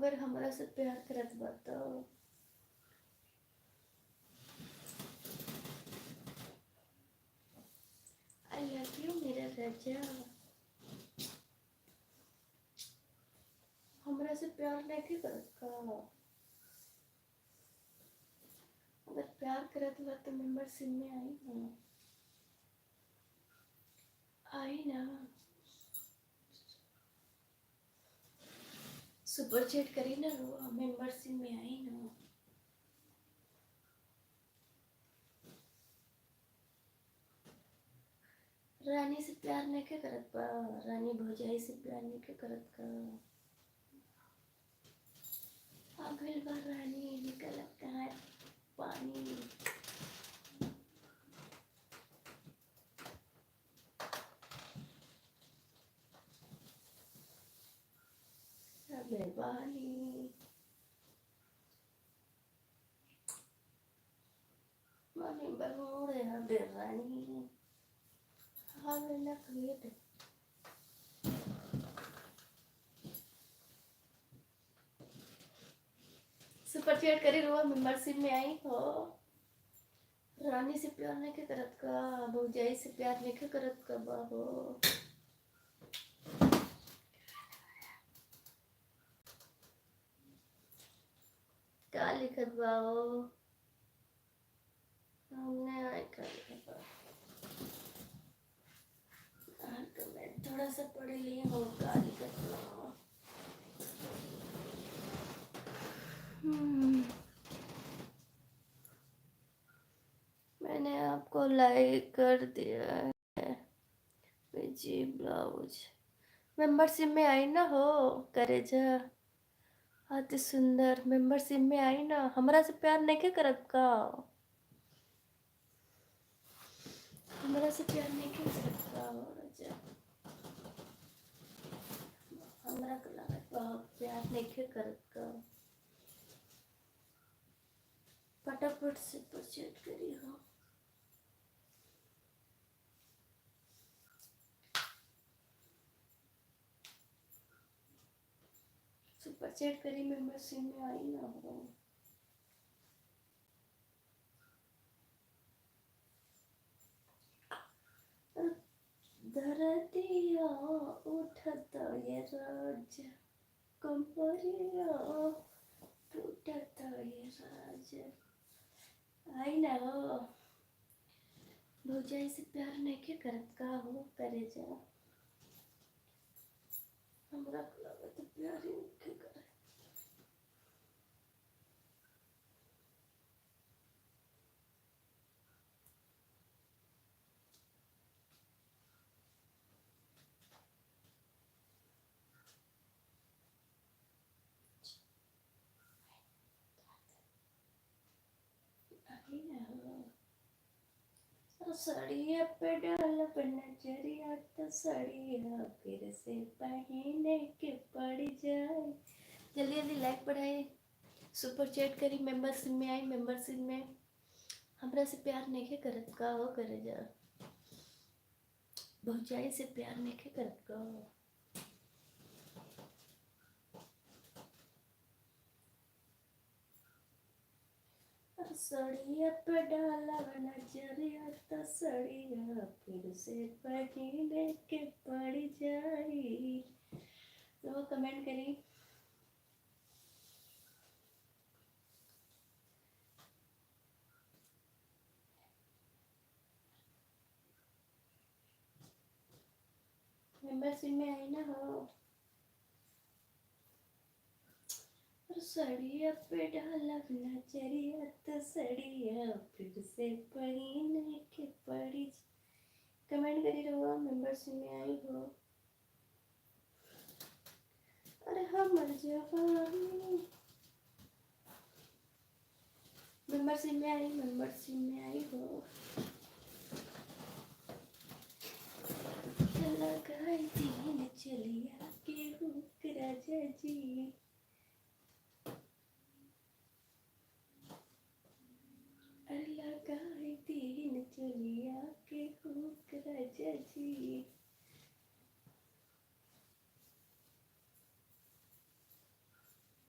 अगर हमरा से प्यार करत बा तो आई लव यू मेरा राजा। हमरा से प्यार नहीं करत का? अगर प्यार करत बा तो मेंबरशिप में आई ना, आई ना। सुपर चैट करी ना रो, मेंबरशिप में आई ना। रानी से प्यार नहीं के करत बा, रानी भौजाई से प्यार नहीं के करत का? पागल बा रानी, निकलत कहाँ है पानी। मेहरबानी मानी बरोड़े हबे रानी, हाँ ना क्रिएट। सुपर चैट करी रो, मेंबरशिप में आई हो। रानी से प्यार नहीं के करत का, भौजाई से प्यार नहीं के करत का बाबो। का लिखत बा हो? हमने आए का लिखत बा? कमेंट थोड़ा सा पढ़ लिए हो, का लिखत बा? मैंने आपको लाइक कर दिया है। जी ब्लाउज मेंबरशिप में आई ना हो करे जा। अति सुंदर मेंबरशिप में आई ना, हमरा से प्यार नहीं के करत का? हमरा से प्यार नहीं के करत का राजा? हमरा के लागत बा प्यार नहीं के करत का। फटाफट से परचेट करी हो। सुपर चैट करी, मेंबरशिप में आई ना हो। धरतिया उठत ये राज, कंपरिया टूटत ये राज। आई ना हो। भौजाई से प्यार नहीं के करत का हो करे जा? हमरा को लागत प्यार ही नहीं के करे। आई ना हो। सड़िया पे डाल पे नजरिया तो सड़िया फिर से पहने के पड़ जाए। जल्दी जल्दी लाइक बढ़ाए, सुपर चैट करी, मेंबरशिप में आई। मेंबरशिप में हमरा से प्यार नहीं के करत का हो करे जा? भौजाई से प्यार नहीं के करत का? सड़िया पे डाला नजरिया तो सड़िया फिर से पहने के पड़ जाई। तो कमेंट करी। मेंबरशिप में आई ना हो। सड़िया पे डाला नजरिया तो सड़िया फिर से पहने के पड़ी। कमेंट करी रहो, मेंबरशिप में आई हो। अरे हमर जवानी मेंबरशिप में आई, मेंबरशिप में आई हो। लगाई दिन चलिया के हुक राजा जी। लगाई दिन चलिया के हुक राजा जी।